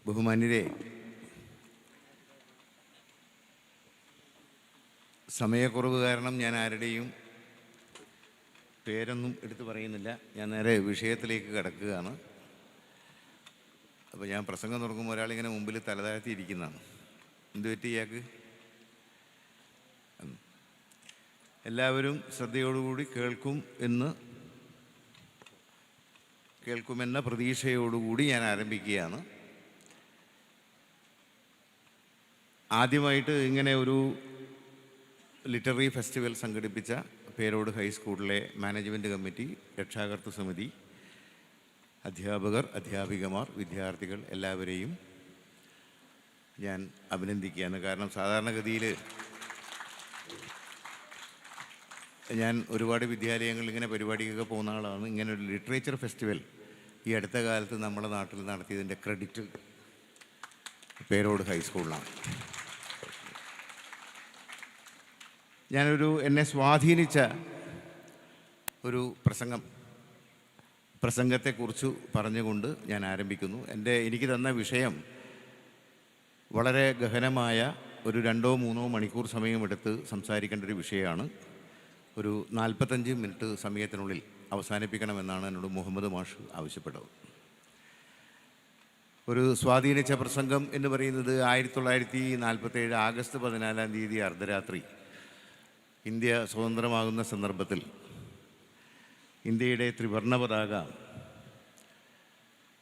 ബഹുമാന്യരെ, സമയക്കുറവ് കാരണം ഞാൻ ആരുടെയും പേരൊന്നും എടുത്തു പറയുന്നില്ല. ഞാൻ നേരെ വിഷയത്തിലേക്ക് കിടക്കുകയാണ്. അപ്പോൾ ഞാൻ പ്രസംഗം തുടങ്ങുമ്പോൾ ഒരാളിങ്ങനെ മുമ്പിൽ തലതാഴ്ത്തിയിരിക്കുന്നതാണ്. എന്തു പറ്റി ഇയാൾക്ക്? എല്ലാവരും ശ്രദ്ധയോടുകൂടി കേൾക്കുമെന്ന പ്രതീക്ഷയോടുകൂടി ഞാൻ ആരംഭിക്കുകയാണ്. ആദ്യമായിട്ട് ഇങ്ങനെ ഒരു ലിറ്റററി ഫെസ്റ്റിവൽ സംഘടിപ്പിച്ച പേരോട് ഹൈസ്കൂളിലെ മാനേജ്മെൻറ്റ് കമ്മിറ്റി, രക്ഷാകർതൃ സമിതി, അധ്യാപകർ, അധ്യാപികമാർ, വിദ്യാർത്ഥികൾ എല്ലാവരെയും ഞാൻ അഭിനന്ദിക്കുകയാണ്. കാരണം സാധാരണഗതിയിൽ ഞാൻ ഒരുപാട് വിദ്യാലയങ്ങളിൽ ഇങ്ങനെ പരിപാടിക്കൊക്കെ പോകുന്ന ആളാണ്. ഇങ്ങനെ ഒരു ലിറ്ററേച്ചർ ഫെസ്റ്റിവൽ ഈ അടുത്ത കാലത്ത് നമ്മുടെ നാട്ടിൽ നടത്തിയതിൻ്റെ ക്രെഡിറ്റ് പേരോട് ഹൈസ്കൂളിലാണ്. എന്നെ സ്വാധീനിച്ച ഒരു പ്രസംഗത്തെക്കുറിച്ച് പറഞ്ഞുകൊണ്ട് ഞാൻ ആരംഭിക്കുന്നു. എനിക്ക് തന്ന വിഷയം വളരെ ഗഹനമായ ഒരു 2-3 മണിക്കൂർ സമയമെടുത്ത് സംസാരിക്കേണ്ട ഒരു വിഷയമാണ്. ഒരു 45 മിനിറ്റ് സമയത്തിനുള്ളിൽ അവസാനിപ്പിക്കണമെന്നാണ് എന്നോട് മുഹമ്മദ് മാഷ് ആവശ്യപ്പെട്ടത്. ഒരു സ്വാധീനിച്ച പ്രസംഗം എന്ന് പറയുന്നത് 1947 ആഗസ്റ്റ് 14-ാം തീയതി അർദ്ധരാത്രി ഇന്ത്യ സ്വതന്ത്രമാകുന്ന സന്ദർഭത്തിൽ ഇന്ത്യയുടെ ത്രിവർണ്ണ പതാക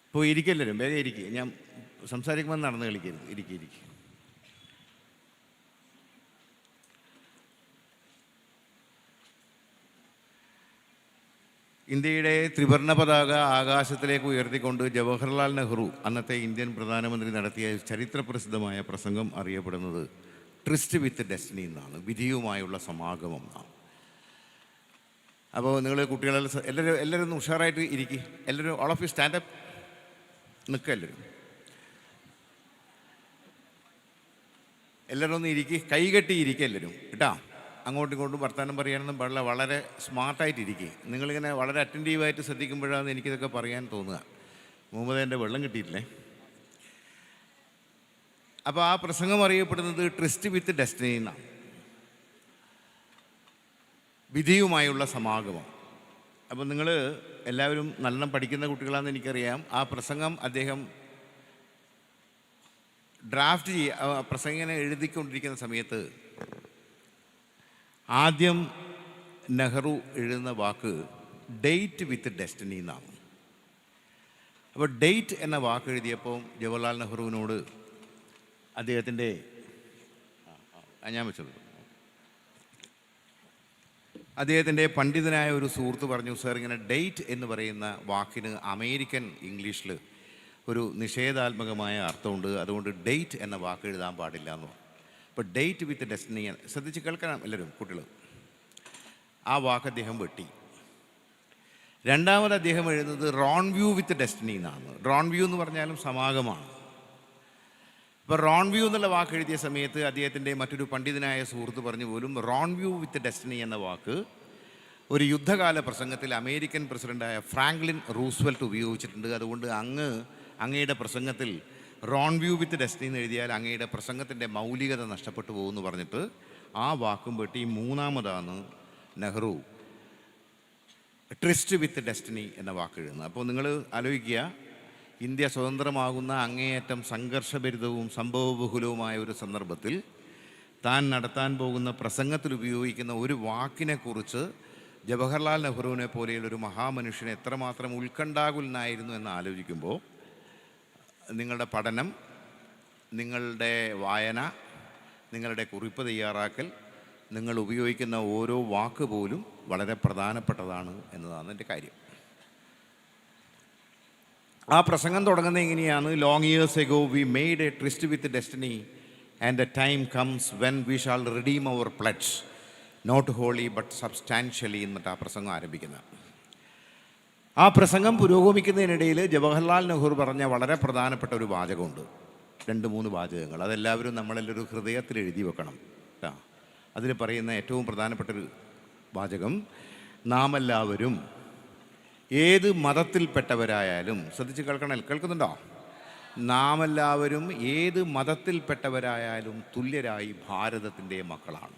ഇപ്പോൾ ഇരിക്കല്ലരും വേഗം ഇരിക്കുക. ഞാൻ സംസാരിക്കുമ്പോൾ നടന്ന് കളിക്കരുത്. ഇരിക്കുക. ഇന്ത്യയുടെ ത്രിവർണ്ണ പതാക ആകാശത്തിലേക്ക് ഉയർത്തിക്കൊണ്ട് ജവഹർലാൽ നെഹ്റു, അന്നത്തെ ഇന്ത്യൻ പ്രധാനമന്ത്രി, നടത്തിയ ചരിത്രപ്രസിദ്ധമായ പ്രസംഗം അറിയപ്പെടുന്നത് ട്രിസ്റ്റ് വിത്ത് ഡെസ്റ്റിനി എന്നാണ്, വിധിയുമായുള്ള സമാഗമം എന്നാണ്. അപ്പോൾ നിങ്ങൾ കുട്ടികളെല്ലാം എല്ലാവരും ഒന്ന് ഉഷാറായിട്ട് ഇരിക്കുക. എല്ലാവരും ഓൾ ഓഫ് യു സ്റ്റാൻഡപ്പ് നിൽക്കുക. എല്ലാവരും ഒന്ന് ഇരിക്കുക, കൈകെട്ടി ഇരിക്കുക എല്ലാവരും കേട്ടോ. അങ്ങോട്ടും ഇങ്ങോട്ടും വർത്തമാനം പറയാനൊന്നും പാടില്ല. വളരെ സ്മാർട്ടായിട്ടിരിക്കുക. നിങ്ങളിങ്ങനെ വളരെ അറ്റൻറ്റീവായിട്ട് ശ്രദ്ധിക്കുമ്പോഴാണ് എനിക്കിതൊക്കെ പറയാൻ തോന്നുക. മുഹമ്മദ് വെള്ളം കിട്ടിയിട്ടില്ലേ? അപ്പോൾ ആ പ്രസംഗം അറിയപ്പെടുന്നത് ട്രിസ്റ്റ് വിത്ത് ഡെസ്റ്റിനി എന്നാണ്, വിധിയുമായുള്ള സമാഗമം. അപ്പോൾ നിങ്ങൾ എല്ലാവരും നല്ലോണം പഠിക്കുന്ന കുട്ടികളാണെന്ന് എനിക്കറിയാം. ആ പ്രസംഗം അദ്ദേഹം പ്രസംഗനെ എഴുതിക്കൊണ്ടിരിക്കുന്ന സമയത്ത് ആദ്യം നെഹ്റു എഴുതുന്ന വാക്ക് ഡേറ്റ് വിത്ത് ഡെസ്റ്റിനി എന്നാണ്. അപ്പോൾ ഡേറ്റ് എന്ന വാക്ക് എഴുതിയപ്പോൾ ജവഹർലാൽ നെഹ്റുവിനോട് അദ്ദേഹത്തിൻ്റെ പണ്ഡിതനായ ഒരു സുഹൃത്ത് പറഞ്ഞു, സാർ, ഇങ്ങനെ ഡേറ്റ് എന്ന് പറയുന്ന വാക്കിന് അമേരിക്കൻ ഇംഗ്ലീഷിൽ ഒരു നിഷേധാത്മകമായ അർത്ഥമുണ്ട്, അതുകൊണ്ട് ഡേറ്റ് എന്ന വാക്ക് എഴുതാൻ പാടില്ല എന്ന് പറഞ്ഞു. അപ്പോൾ ഡേറ്റ് വിത്ത് ഡെസ്റ്റിനി, ശ്രദ്ധിച്ച് കേൾക്കണം എല്ലാവരും കുട്ടികൾ. ആ വാക്ക് അദ്ദേഹം വെട്ടി. രണ്ടാമത് അദ്ദേഹം എഴുതുന്നത് റോൺ വ്യൂ വിത്ത് ഡെസ്റ്റിനി എന്നാണ്. റോൺ വ്യൂ എന്ന് പറഞ്ഞാലും സമാഗമാണ്. ഇപ്പോൾ റോൺ വ്യൂ എന്നുള്ള വാക്ക് എഴുതിയ സമയത്ത് അദ്ദേഹത്തിൻ്റെ മറ്റൊരു പണ്ഡിതനായ സുഹൃത്ത് പറഞ്ഞു പോലും റോൺ വ്യൂ വിത്ത് ഡെസ്റ്റിനി എന്ന വാക്ക് ഒരു യുദ്ധകാല പ്രസംഗത്തിൽ അമേരിക്കൻ പ്രസിഡൻ്റായ ഫ്രാങ്ക്ലിൻ റൂസ്വെൽറ്റ് ഉപയോഗിച്ചിട്ടുണ്ട്. അതുകൊണ്ട് അങ്ങയുടെ പ്രസംഗത്തിൽ റോൺ വ്യൂ വിത്ത് ഡെസ്റ്റിനി എന്ന് എഴുതിയാൽ അങ്ങയുടെ പ്രസംഗത്തിൻ്റെ മൗലികത നഷ്ടപ്പെട്ടു പോകുമെന്ന് പറഞ്ഞിട്ട് ആ വാക്കും വെട്ടി. മൂന്നാമതാണ് നെഹ്റു ട്രിസ്റ്റ് വിത്ത് ഡെസ്റ്റിനി എന്ന വാക്ക് എഴുതുന്നത്. അപ്പോൾ നിങ്ങൾ ആലോചിക്കുക, ഇന്ത്യ സ്വതന്ത്രമാകുന്ന അങ്ങേയറ്റം സംഘർഷഭരിതവും സംഭവബഹുലവുമായ ഒരു സന്ദർഭത്തിൽ താൻ നടത്താൻ പോകുന്ന പ്രസംഗത്തിൽ ഉപയോഗിക്കുന്ന ഒരു വാക്കിനെക്കുറിച്ച് ജവഹർലാൽ നെഹ്റുവിനെ പോലെയുള്ളൊരു മഹാമനുഷ്യൻ എത്രമാത്രം ഉത്കണ്ഠാകുലനായിരുന്നു എന്ന് ആലോചിക്കുമ്പോൾ നിങ്ങളുടെ പഠനം, നിങ്ങളുടെ വായന, നിങ്ങളുടെ കുറിപ്പ് തയ്യാറാക്കൽ, നിങ്ങൾ ഉപയോഗിക്കുന്ന ഓരോ വാക്ക് പോലും വളരെ പ്രധാനപ്പെട്ടതാണ് എന്നതാണ് എൻ്റെ കാര്യം. ആ പ്രസംഗം തുടങ്ങുന്നത് എങ്ങനെയാണ്? Long years ago we made a tryst with destiny and the time comes when we shall redeem our pledge not wholly but substantially എന്നിട്ട് ആ പ്രസംഗം ആരംഭിക്കുന്നത്. ആ പ്രസംഗം പുരോഗമിക്കുന്നതിനിടയിൽ ജവഹർലാൽ നെഹ്റു പറഞ്ഞ വളരെ പ്രധാനപ്പെട്ട ഒരു വാചകമുണ്ട്. 2-3 വാചകങ്ങൾ. അതെല്ലാവരും നമ്മളെല്ലാവരും ഹൃദയത്തിൽ എഴുതി വെക്കണം കേട്ടോ. അതിൽ പറയുന്ന ഏറ്റവും പ്രധാനപ്പെട്ടൊരു വാചകം, നാം എല്ലാവരും ഏത് മതത്തിൽപ്പെട്ടവരായാലും, ശ്രദ്ധിച്ച് കേൾക്കുന്നുണ്ടോ? നാം എല്ലാവരും ഏത് മതത്തിൽപ്പെട്ടവരായാലും തുല്യരായി ഭാരതത്തിൻ്റെ മക്കളാണ്.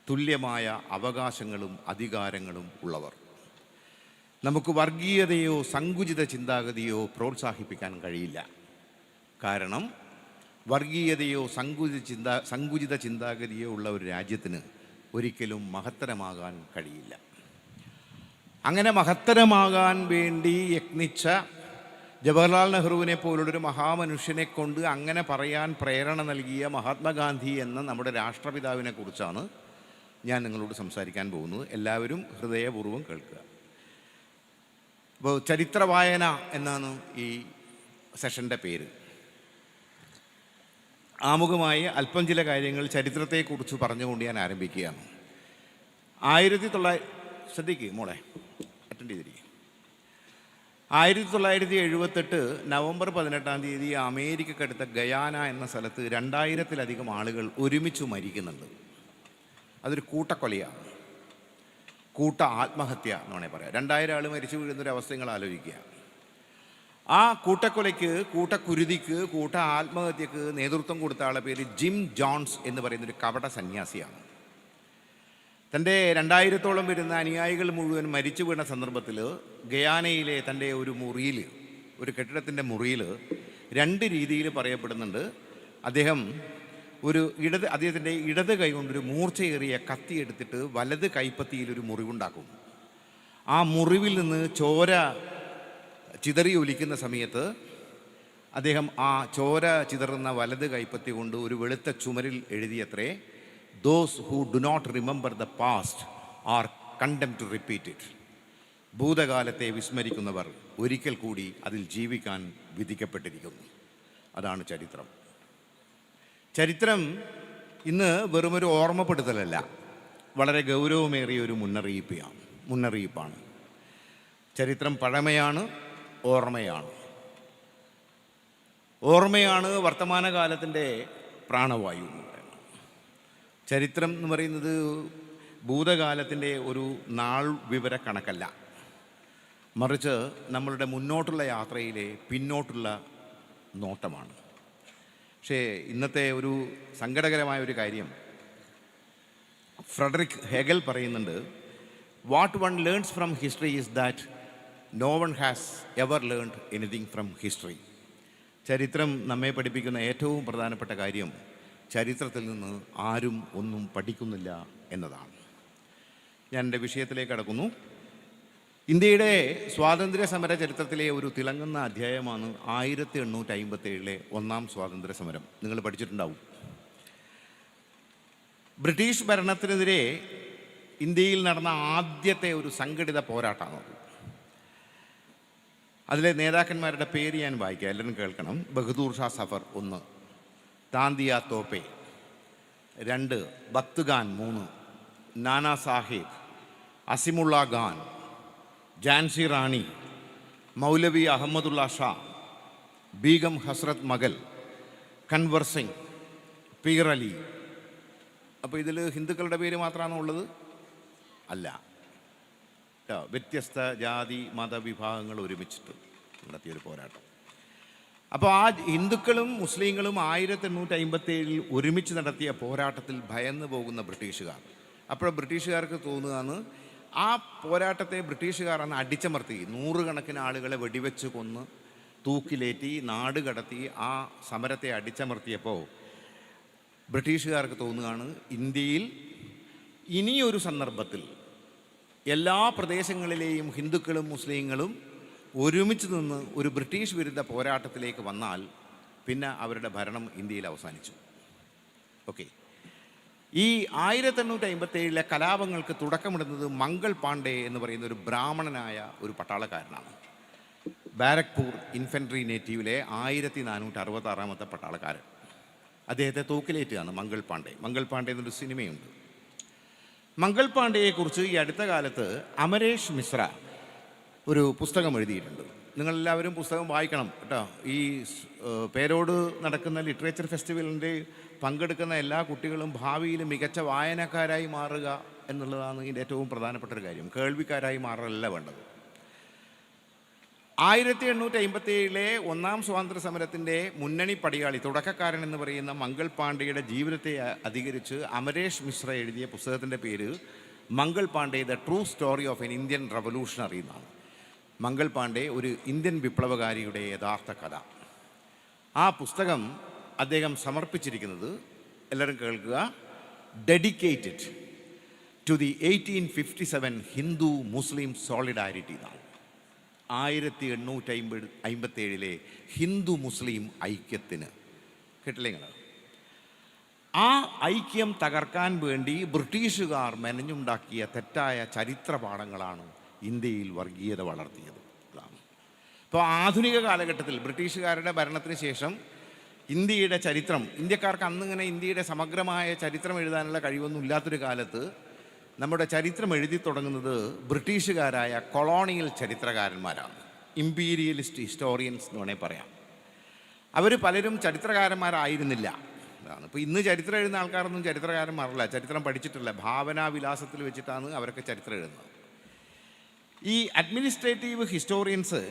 തുല്യമായ അവകാശങ്ങളും അധികാരങ്ങളും ഉള്ളവർ. നമുക്ക് വർഗീയതയോ സങ്കുചിത ചിന്താഗതിയോ പ്രോത്സാഹിപ്പിക്കാൻ കഴിയില്ല. കാരണം വർഗീയതയോ സങ്കുചിത ചിന്താഗതിയോ ഉള്ള ഒരു രാജ്യത്തിന് ഒരിക്കലും മഹത്തരമാകാൻ കഴിയില്ല. അങ്ങനെ മഹത്തരമാകാൻ വേണ്ടി യത്നിച്ച ജവഹർലാൽ നെഹ്റുവിനെ പോലുള്ളൊരു മഹാമനുഷ്യനെ കൊണ്ട് അങ്ങനെ പറയാൻ പ്രേരണ നൽകിയ മഹാത്മാഗാന്ധി എന്ന നമ്മുടെ രാഷ്ട്രപിതാവിനെ കുറിച്ചാണ് ഞാൻ നിങ്ങളോട് സംസാരിക്കാൻ പോകുന്നത്. എല്ലാവരും ഹൃദയപൂർവ്വം കേൾക്കുക. അപ്പോൾ ചരിത്ര വായന എന്നാണ് ഈ സെഷൻ്റെ പേര്. ആമുഖമായി അല്പം ചില കാര്യങ്ങൾ ചരിത്രത്തെക്കുറിച്ച് പറഞ്ഞുകൊണ്ട് ഞാൻ ആരംഭിക്കുകയാണ്. 1978 നവംബർ 18 അമേരിക്കക്കടുത്ത ഗയാന എന്ന സ്ഥലത്ത് 2000-ലധികം ആളുകൾ ഒരുമിച്ച് മരിക്കുന്നുണ്ട്. അതൊരു കൂട്ടക്കൊലയാണ്, കൂട്ട ആത്മഹത്യ എന്ന് വേണമെങ്കിൽ പറയാം. 2000 ആൾ മരിച്ചു വീഴുന്നൊരവസ്ഥ നിങ്ങൾ ആലോചിക്കുക. ആ കൂട്ടക്കൊലയ്ക്ക്, കൂട്ടക്കുരുതിക്ക്, കൂട്ട ആത്മഹത്യക്ക് നേതൃത്വം കൊടുത്ത ആളുടെ പേര് ജിം ജോൺസ് എന്ന് പറയുന്നൊരു കപട സന്യാസിയാണ്. തൻ്റെ 2000-ഓളം വരുന്ന അനുയായികൾ മുഴുവൻ മരിച്ചു വീണ സന്ദർഭത്തിൽ ഗയാനയിലെ തൻ്റെ ഒരു മുറിയിൽ, ഒരു കെട്ടിടത്തിൻ്റെ മുറിയിൽ 2 രീതിയിൽ പറയപ്പെടുന്നുണ്ട്. അദ്ദേഹത്തിൻ്റെ ഇടത് കൈ കൊണ്ടൊരു മൂർച്ചയേറിയ കത്തി എടുത്തിട്ട് വലത് കൈപ്പത്തിയിലൊരു മുറിവുണ്ടാക്കും. ആ മുറിവിൽ നിന്ന് ചോര ചിതറി ഒലിക്കുന്ന സമയത്ത് അദ്ദേഹം ആ ചോര ചിതറുന്ന വലത് കൈപ്പത്തി കൊണ്ട് ഒരു വെളുത്ത ചുമരിൽ എഴുതിയത്രേ, "Those who do not remember the past are condemned to repeat it." ഭൂതകാലത്തെ വിസ്മരിക്കുന്നവർ ഒരിക്കൽ കൂടി അതിൽ ജീവിക്കാൻ വിധിക്കപ്പെട്ടിരിക്കുന്നു. അതാണ് ചരിത്രം. ചരിത്രം ഇന്ന് വെറുമൊരു ഓർമ്മപ്പെടുത്തലല്ല, വളരെ ഗൗരവമേറിയ ഒരു മുന്നറിയിപ്പാണ്. ചരിത്രം പഴമയാണ്, ഓർമ്മയാണ് വർത്തമാനകാലത്തിൻ്റെ പ്രാണവായു എന്ന് പറയുന്നത്. ചരിത്രം എന്ന് പറയുന്നത് ഭൂതകാലത്തിൻ്റെ ഒരു നാൾ വിവര കണക്കല്ല, മറിച്ച് നമ്മളുടെ മുന്നോട്ടുള്ള യാത്രയിലെ പിന്നോട്ടുള്ള നോട്ടമാണ്. പക്ഷേ ഇന്നത്തെ ഒരു സങ്കടകരമായ ഒരു കാര്യം, ഫ്രെഡറിക് ഹെഗൽ പറയുന്നുണ്ട്, "what one learns from history is that no one has ever learned anything from history." ചരിത്രം നമ്മെ പഠിപ്പിക്കുന്ന ഏറ്റവും പ്രധാനപ്പെട്ട കാര്യം, ചരിത്രത്തിൽ നിന്ന് ആരും ഒന്നും പഠിക്കുന്നില്ല എന്നതാണ്. ഞാൻ എൻ്റെ വിഷയത്തിലേക്ക് കടക്കുന്നു. ഇന്ത്യയുടെ സ്വാതന്ത്ര്യ സമര ചരിത്രത്തിലെ ഒരു തിളങ്ങുന്ന അധ്യായമാണ് 1857 ഒന്നാം സ്വാതന്ത്ര്യ സമരം. നിങ്ങൾ പഠിച്ചിട്ടുണ്ടാവും. ബ്രിട്ടീഷ് ഭരണത്തിനെതിരെ ഇന്ത്യയിൽ നടന്ന ആദ്യത്തെ ഒരു സംഘടിത പോരാട്ടമാണത്. അതിലെ നേതാക്കന്മാരുടെ പേര് ഞാൻ വായിക്കാം, എല്ലാവരും കേൾക്കണം. ബഹദൂർ ഷാ സഫർ 1, താന്തിയ തോപ്പെ 2, ബക്ത് ഖാൻ 3, നാനാ സാഹിബ്, അസിമുള്ള ഖാൻ, ജാൻസി റാണി, മൗലവി അഹമ്മദുള്ള ഷാ, ബീഗം ഹസ്രത് മഗൽ, കൻവർ സിംഗ്, പീർ അലി. അപ്പോൾ ഇതിൽ ഹിന്ദുക്കളുടെ പേര് മാത്രമാണോ ഉള്ളത്? അല്ല, വ്യത്യസ്ത ജാതി മതവിഭാഗങ്ങൾ ഒരുമിച്ചിട്ട് നടത്തിയൊരു പോരാട്ടം. അപ്പോൾ ആ ഹിന്ദുക്കളും മുസ്ലിങ്ങളും 1857 ഒരുമിച്ച് നടത്തിയ പോരാട്ടത്തിൽ ഭയന്നു പോകുന്ന ബ്രിട്ടീഷുകാർ. അപ്പോൾ ബ്രിട്ടീഷുകാർക്ക് തോന്നുകയാണ് ആ പോരാട്ടത്തെ ബ്രിട്ടീഷുകാർ അന്ന് അടിച്ചമർത്തി, 100 കണക്കിന് ആളുകളെ വെടിവെച്ച് കൊന്ന് തൂക്കിലേറ്റി നാട് കടത്തി ആ സമരത്തെ അടിച്ചമർത്തിയപ്പോൾ ബ്രിട്ടീഷുകാർക്ക് തോന്നുകയാണ് ഇന്ത്യയിൽ ഇനിയൊരു സന്ദർഭത്തിൽ എല്ലാ പ്രദേശങ്ങളിലെയും ഹിന്ദുക്കളും മുസ്ലിങ്ങളും ഒരുമിച്ച് നിന്ന് ഒരു ബ്രിട്ടീഷ് വിരുദ്ധ പോരാട്ടത്തിലേക്ക് വന്നാൽ പിന്നെ അവരുടെ ഭരണം ഇന്ത്യയിൽ അവസാനിച്ചു. ഓക്കെ, ഈ 1857 കലാപങ്ങൾക്ക് തുടക്കമിടുന്നത് മംഗൾ പാണ്ഡെ എന്ന് പറയുന്ന ഒരു ബ്രാഹ്മണനായ ഒരു പട്ടാളക്കാരനാണ്. ബാരക്പൂർ ഇൻഫൻട്രി നേറ്റീവിലെ 1466 പട്ടാളക്കാരൻ. അദ്ദേഹത്തെ തൂക്കിലേറ്റുകയാണ് മംഗൾ പാണ്ഡെ എന്നൊരു സിനിമയുണ്ട്. മംഗൾ പാണ്ഡെയെക്കുറിച്ച് ഈ അടുത്ത കാലത്ത് അമരേഷ് മിശ്ര ഒരു പുസ്തകം എഴുതിയിട്ടുണ്ട്. നിങ്ങളെല്ലാവരും പുസ്തകം വായിക്കണം കേട്ടോ. ഈ പേരോട് നടക്കുന്ന ലിറ്ററേച്ചർ ഫെസ്റ്റിവലിൻ്റെ പങ്കെടുക്കുന്ന എല്ലാ കുട്ടികളും ഭാവിയിൽ മികച്ച വായനക്കാരായി മാറുക എന്നുള്ളതാണ് ഇതിൻ്റെ ഏറ്റവും പ്രധാനപ്പെട്ട ഒരു കാര്യം. കേൾവിക്കാരായി മാറലല്ല വേണ്ടത്. 1857 ഒന്നാം സ്വാതന്ത്ര്യ സമരത്തിൻ്റെ മുന്നണി പടയാളി തുടക്കക്കാരൻ എന്ന് പറയുന്ന മംഗൾ പാണ്ഡെയുടെ ജീവിതത്തെ അധികരിച്ച് അമരേഷ് മിശ്ര എഴുതിയ പുസ്തകത്തിൻ്റെ പേര് Mangal Pandey the true story of an Indian revolutionary എന്നാണ്. മംഗൾ പാണ്ഡെ ഒരു ഇന്ത്യൻ വിപ്ലവകാരിയുടെ യഥാർത്ഥ കഥ. ആ പുസ്തകം അദ്ദേഹം സമർപ്പിച്ചിരിക്കുന്നത്, എല്ലാവരും കേൾക്കുക, dedicated to the 1857 Hindu Muslim solidarity എന്നാണ്. 1857 ഹിന്ദു മുസ്ലിം ഐക്യത്തിന്. കേട്ടില്ലേ നിങ്ങൾ? ആ ഐക്യം തകർക്കാൻ വേണ്ടി ബ്രിട്ടീഷുകാർ മെനഞ്ഞുണ്ടാക്കിയ തെറ്റായ ചരിത്ര പാഠങ്ങളാണ് ഇന്ത്യയിൽ വർഗീയത വളർത്തിയത്. ഇപ്പോൾ ആധുനിക കാലഘട്ടത്തിൽ ബ്രിട്ടീഷുകാരുടെ ഭരണത്തിന് ശേഷം ഇന്ത്യയുടെ ചരിത്രം, ഇന്ത്യക്കാർക്ക് അന്നിങ്ങനെ ഇന്ത്യയുടെ സമഗ്രമായ ചരിത്രം എഴുതാനുള്ള കഴിവൊന്നും ഇല്ലാത്തൊരു കാലത്ത് നമ്മുടെ ചരിത്രം എഴുതി തുടങ്ങുന്നത് ബ്രിട്ടീഷുകാരായ കൊളോണിയൽ ചരിത്രകാരന്മാരാണ്. ഇമ്പീരിയലിസ്റ്റ് ഹിസ്റ്റോറിയൻസ് എന്ന് വേണമെങ്കിൽ പറയാം. അവർ പലരും ചരിത്രകാരന്മാരായിരുന്നില്ല. അതാണ് ഇപ്പോൾ ഇന്ന് ചരിത്രം എഴുതുന്ന ആൾക്കാരൊന്നും ചരിത്രകാരന്മാരല്ല, ചരിത്രം പഠിച്ചിട്ടില്ല. ഭാവനാവിലാസത്തിൽ വെച്ചിട്ടാണ് അവരൊക്കെ ചരിത്രം എഴുതുന്നത്. ഈ അഡ്മിനിസ്ട്രേറ്റീവ് ഹിസ്റ്റോറിയൻസ്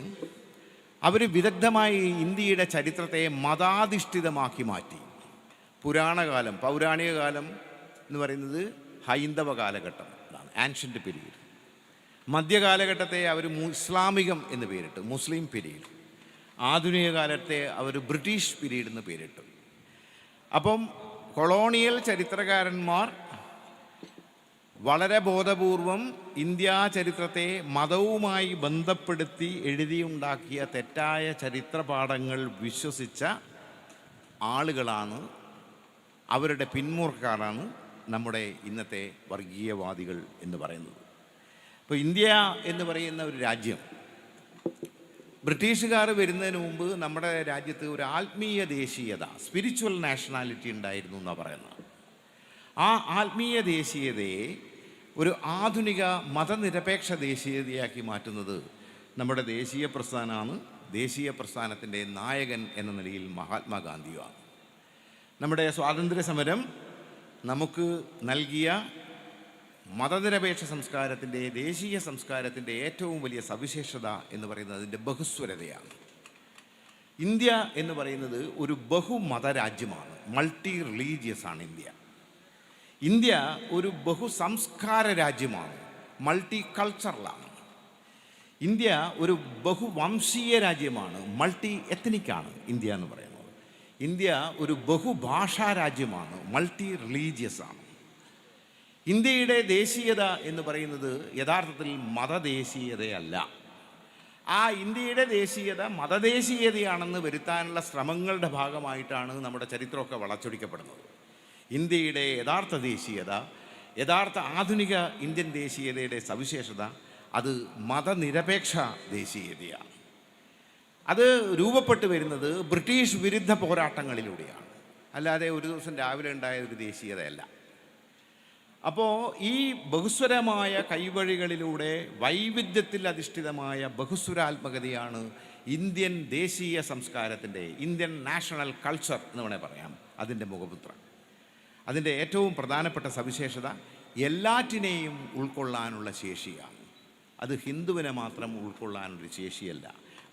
അവർ വിദഗ്ധമായി ഇന്ത്യയുടെ ചരിത്രത്തെ മതാധിഷ്ഠിതമാക്കി മാറ്റി. പുരാണകാലം, പൗരാണിക കാലം എന്ന് പറയുന്നത് ഹൈന്ദവ കാലഘട്ടം, അതാണ് ആൻഷ്യൻ്റ് പീരീഡ്. മധ്യകാലഘട്ടത്തെ അവർ ഇസ്ലാമികം എന്ന് പേരിട്ടു, മുസ്ലിം പീരീഡ്. ആധുനിക കാലത്തെ അവർ ബ്രിട്ടീഷ് പീരീഡ് എന്ന് പേരിട്ടു. അപ്പം കൊളോണിയൽ ചരിത്രകാരന്മാർ വളരെ ബോധപൂർവം ഇന്ത്യാ ചരിത്രത്തെ മതവുമായി ബന്ധപ്പെടുത്തി എഴുതിയുണ്ടാക്കിയ തെറ്റായ ചരിത്ര പാഠങ്ങൾ വിശ്വസിച്ച ആളുകളാണ്, അവരുടെ പിന്മുറക്കാരാണ് നമ്മുടെ ഇന്നത്തെ വർഗീയവാദികൾ എന്ന് പറയുന്നത്. ഇപ്പോൾ ഇന്ത്യ എന്ന് പറയുന്ന ഒരു രാജ്യം, ബ്രിട്ടീഷുകാർ വരുന്നതിന് മുമ്പ് നമ്മുടെ രാജ്യത്ത് ഒരു ആത്മീയ ദേശീയത, സ്പിരിച്വൽ നാഷണാലിറ്റി ഉണ്ടായിരുന്നു എന്നാണ് പറയുന്നത്. ആ ആത്മീയ ദേശീയതയെ ഒരു ആധുനിക മതനിരപേക്ഷ ദേശീയതയാക്കി മാറ്റുന്നത് നമ്മുടെ ദേശീയ പ്രസ്ഥാനമാണ്. ദേശീയ പ്രസ്ഥാനത്തിൻ്റെ നായകൻ എന്ന നിലയിൽ മഹാത്മാഗാന്ധിയുമാണ്. നമ്മുടെ സ്വാതന്ത്ര്യ സമരം നമുക്ക് നൽകിയ മതനിരപേക്ഷ സംസ്കാരത്തിൻ്റെ, ദേശീയ സംസ്കാരത്തിൻ്റെ ഏറ്റവും വലിയ സവിശേഷത എന്ന് പറയുന്നത് അതിൻ്റെ ബഹുസ്വരതയാണ്. ഇന്ത്യ എന്ന് പറയുന്നത് ഒരു ബഹുമതരാജ്യമാണ്, മൾട്ടി റിലീജിയസ് ആണ് ഇന്ത്യ. ഇന്ത്യ ഒരു ബഹുസംസ്കാര രാജ്യമാണ്, മൾട്ടി കൾച്ചറലാണ്. ഇന്ത്യ ഒരു ബഹുവംശീയ രാജ്യമാണ്, മൾട്ടി എത്നിക്കാണ് ഇന്ത്യ എന്ന് പറയുന്നത്. ഇന്ത്യ ഒരു ബഹുഭാഷാ രാജ്യമാണ്, മൾട്ടി റിലീജിയസ് ആണ്. ഇന്ത്യയുടെ ദേശീയത എന്ന് പറയുന്നത് യഥാർത്ഥത്തിൽ മതദേശീയതയല്ല. ആ ഇന്ത്യയുടെ ദേശീയത മതദേശീയതയാണെന്ന് വരുത്താനുള്ള ശ്രമങ്ങളുടെ ഭാഗമായിട്ടാണ് നമ്മുടെ ചരിത്രമൊക്കെ വളച്ചൊടിക്കപ്പെടുന്നത്. ഇന്ത്യയുടെ യഥാർത്ഥ ദേശീയത, യഥാർത്ഥ ആധുനിക ഇന്ത്യൻ ദേശീയതയുടെ സവിശേഷത അത് മതനിരപേക്ഷ ദേശീയതയാണ്. അത് രൂപപ്പെട്ടു വരുന്നത് ബ്രിട്ടീഷ് വിരുദ്ധ പോരാട്ടങ്ങളിലൂടെയാണ്, അല്ലാതെ ഒരു ദിവസം രാവിലെ ഉണ്ടായ ഒരു ദേശീയതയല്ല. അപ്പോൾ ഈ ബഹുസ്വരമായ കൈവഴികളിലൂടെ വൈവിധ്യത്തിൽ അധിഷ്ഠിതമായ ബഹുസ്വരാത്മകതയാണ് ഇന്ത്യൻ ദേശീയ സംസ്കാരത്തിൻ്റെ, ഇന്ത്യൻ നാഷണൽ കൾച്ചർ എന്ന് വേണേൽ പറയാം, അതിൻ്റെ മുഖപുത്രം. അതിൻ്റെ ഏറ്റവും പ്രധാനപ്പെട്ട സവിശേഷത എല്ലാറ്റിനെയും ഉൾക്കൊള്ളാനുള്ള ശേഷിയാണ്. അത് ഹിന്ദുവിനെ മാത്രം ഉൾക്കൊള്ളാനുള്ളൊരു ശേഷിയല്ല,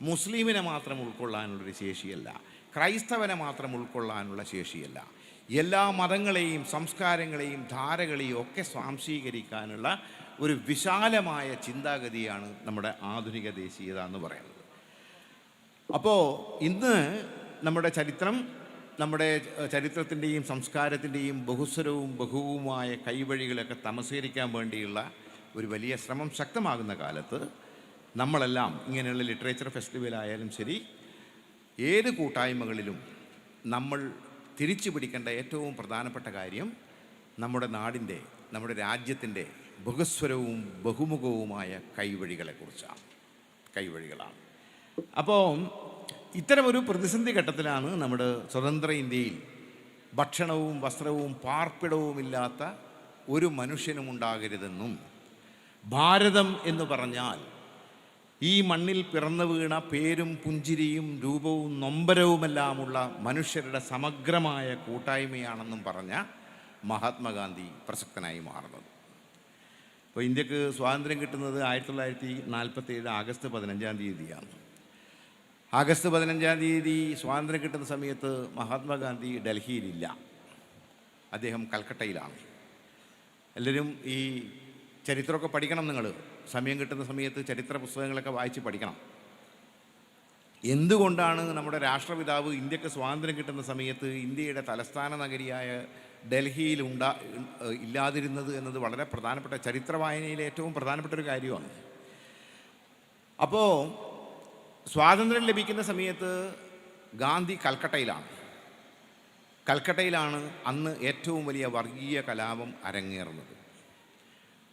മുസ്ലിമിനെ മാത്രം ഉൾക്കൊള്ളാനുള്ളൊരു ശേഷിയല്ല, ക്രൈസ്തവനെ മാത്രം ഉൾക്കൊള്ളാനുള്ള ശേഷിയല്ല. എല്ലാ മതങ്ങളെയും സംസ്കാരങ്ങളെയും ധാരകളെയും ഒക്കെ സ്വാംശീകരിക്കാനുള്ള ഒരു വിശാലമായ ചിന്താഗതിയാണ് നമ്മുടെ ആധുനിക ദേശീയത എന്ന് പറയുന്നത്. അപ്പോൾ ഇന്ന് നമ്മുടെ ചരിത്രത്തിൻ്റെയും സംസ്കാരത്തിൻ്റെയും ബഹുസ്വരവും ബഹുവുമായ കൈവഴികളൊക്കെ തമസ്കരിക്കാൻ വേണ്ടിയുള്ള ഒരു വലിയ ശ്രമം ശക്തമാകുന്ന കാലത്ത് നമ്മളെല്ലാം ഇങ്ങനെയുള്ള ലിറ്ററേച്ചർ ഫെസ്റ്റിവലായാലും ശരി, ഏത് കൂട്ടായ്മകളിലും നമ്മൾ തിരിച്ചു പിടിക്കേണ്ട ഏറ്റവും പ്രധാനപ്പെട്ട കാര്യം നമ്മുടെ നാടിൻ്റെ, നമ്മുടെ രാജ്യത്തിൻ്റെ ബഹുസ്വരവും ബഹുമുഖവുമായ കൈവഴികളാണ്. അപ്പോൾ ഇത്തരമൊരു പ്രതിസന്ധി ഘട്ടത്തിലാണ് നമ്മുടെ സ്വതന്ത്ര ഇന്ത്യയിൽ ഭക്ഷണവും വസ്ത്രവും പാർപ്പിടവുമില്ലാത്ത ഒരു മനുഷ്യനും ഉണ്ടാകരുതെന്നും, ഭാരതം എന്ന് പറഞ്ഞാൽ ഈ മണ്ണിൽ പിറന്നു വീണ പേരും പുഞ്ചിരിയും രൂപവും നൊമ്പരവുമെല്ലാമുള്ള മനുഷ്യരുടെ സമഗ്രമായ കൂട്ടായ്മയാണെന്നും പറഞ്ഞ മഹാത്മാഗാന്ധി പ്രസക്തനായി മാറുന്നത്. ഇപ്പോൾ ഇന്ത്യക്ക് സ്വാതന്ത്ര്യം കിട്ടുന്നത് 1947 ആഗസ്റ്റ് 15 തീയതിയാണ്. ആഗസ്റ്റ് 15-ാം തീയതി സ്വാതന്ത്ര്യം കിട്ടുന്ന സമയത്ത് മഹാത്മാഗാന്ധി ഡൽഹിയിലില്ല, അദ്ദേഹം കൽക്കട്ടയിലാണ്. എല്ലാവരും ഈ ചരിത്രമൊക്കെ പഠിക്കണം. നിങ്ങൾ സമയം കിട്ടുന്ന സമയത്ത് ചരിത്ര പുസ്തകങ്ങളൊക്കെ വായിച്ച് പഠിക്കണം. എന്തുകൊണ്ടാണ് നമ്മുടെ രാഷ്ട്രപിതാവ് ഇന്ത്യക്ക് സ്വാതന്ത്ര്യം കിട്ടുന്ന സമയത്ത് ഇന്ത്യയുടെ തലസ്ഥാന നഗരിയായ ഡൽഹിയിൽ ഇല്ലാതിരുന്നത് എന്നത് വളരെ പ്രധാനപ്പെട്ട, ചരിത്ര വായനയിലെ ഏറ്റവും പ്രധാനപ്പെട്ട ഒരു കാര്യമാണ്. അപ്പോൾ സ്വാതന്ത്ര്യം ലഭിക്കുന്ന സമയത്ത് ഗാന്ധി കൽക്കട്ടയിലാണ് അന്ന് ഏറ്റവും വലിയ വർഗീയ കലാപം അരങ്ങേറുന്നത്.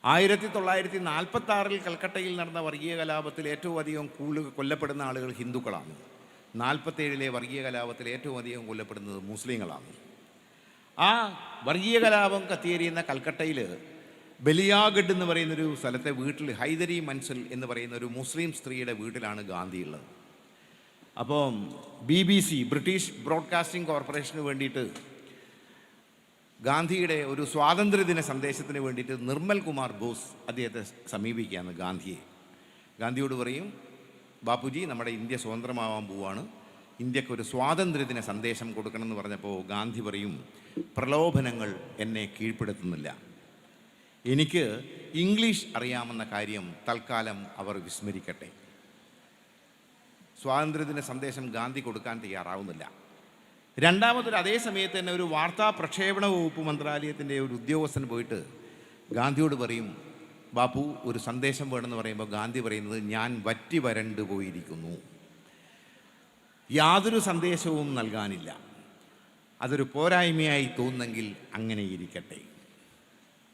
1946 കൽക്കട്ടയിൽ നടന്ന വർഗീയ കലാപത്തിൽ ഏറ്റവും അധികം കൊല്ലപ്പെടുന്ന ആളുകൾ ഹിന്ദുക്കളാണ്. 47 വർഗീയ കലാപത്തിൽ ഏറ്റവും അധികം കൊല്ലപ്പെടുന്നത് മുസ്ലിങ്ങളാണ്. ആ വർഗീയ കലാപം കത്തിയേറിയുന്ന കൽക്കട്ടയിൽ ബലിയാഗഡ് എന്ന് പറയുന്നൊരു സ്ഥലത്തെ വീട്ടിൽ ഹൈദരി മൻസൽ എന്ന് പറയുന്ന ഒരു മുസ്ലിം സ്ത്രീയുടെ വീട്ടിലാണ് ഗാന്ധി ഉള്ളത്. അപ്പം BBC, ബ്രിട്ടീഷ് ബ്രോഡ്കാസ്റ്റിംഗ് കോർപ്പറേഷന് വേണ്ടിയിട്ട് ഗാന്ധിയുടെ ഒരു സ്വാതന്ത്ര്യദിന സന്ദേശത്തിന് വേണ്ടിയിട്ട് നിർമ്മൽ കുമാർ ബോസ് അദ്ദേഹത്തെ സമീപിക്കുകയാണ് ഗാന്ധിയോട് പറയും, ബാപ്പുജി നമ്മുടെ ഇന്ത്യ സ്വതന്ത്രമാവാൻ പോവാണ്, ഇന്ത്യക്കൊരു സ്വാതന്ത്ര്യദിന സന്ദേശം കൊടുക്കണമെന്ന് പറഞ്ഞപ്പോൾ ഗാന്ധി പറയും, പ്രലോഭനങ്ങൾ എന്നെ കീഴ്പ്പെടുത്തുന്നില്ല, എനിക്ക് ഇംഗ്ലീഷ് അറിയാമെന്ന കാര്യം തൽക്കാലം അവർ വിസ്മരിക്കട്ടെ. സ്വാതന്ത്ര്യദിന സന്ദേശം ഗാന്ധി കൊടുക്കാൻ തയ്യാറാവുന്നില്ല. രണ്ടാമതൊരു അതേ സമയത്ത് തന്നെ ഒരു വാർത്താ പ്രക്ഷേപണ വകുപ്പ് മന്ത്രാലയത്തിൻ്റെ ഒരു ഉദ്യോഗസ്ഥൻ പോയിട്ട് ഗാന്ധിയോട് പറയും, ബാപ്പു ഒരു സന്ദേശം വേണമെന്ന് പറയുമ്പോൾ ഗാന്ധി പറയുന്നത്, ഞാൻ വറ്റി വരണ്ടു പോയിരിക്കുന്നു, യാതൊരു സന്ദേശവും നൽകാനില്ല, അതൊരു പോരായ്മയായി തോന്നുന്നെങ്കിൽ അങ്ങനെ ഇരിക്കട്ടെ.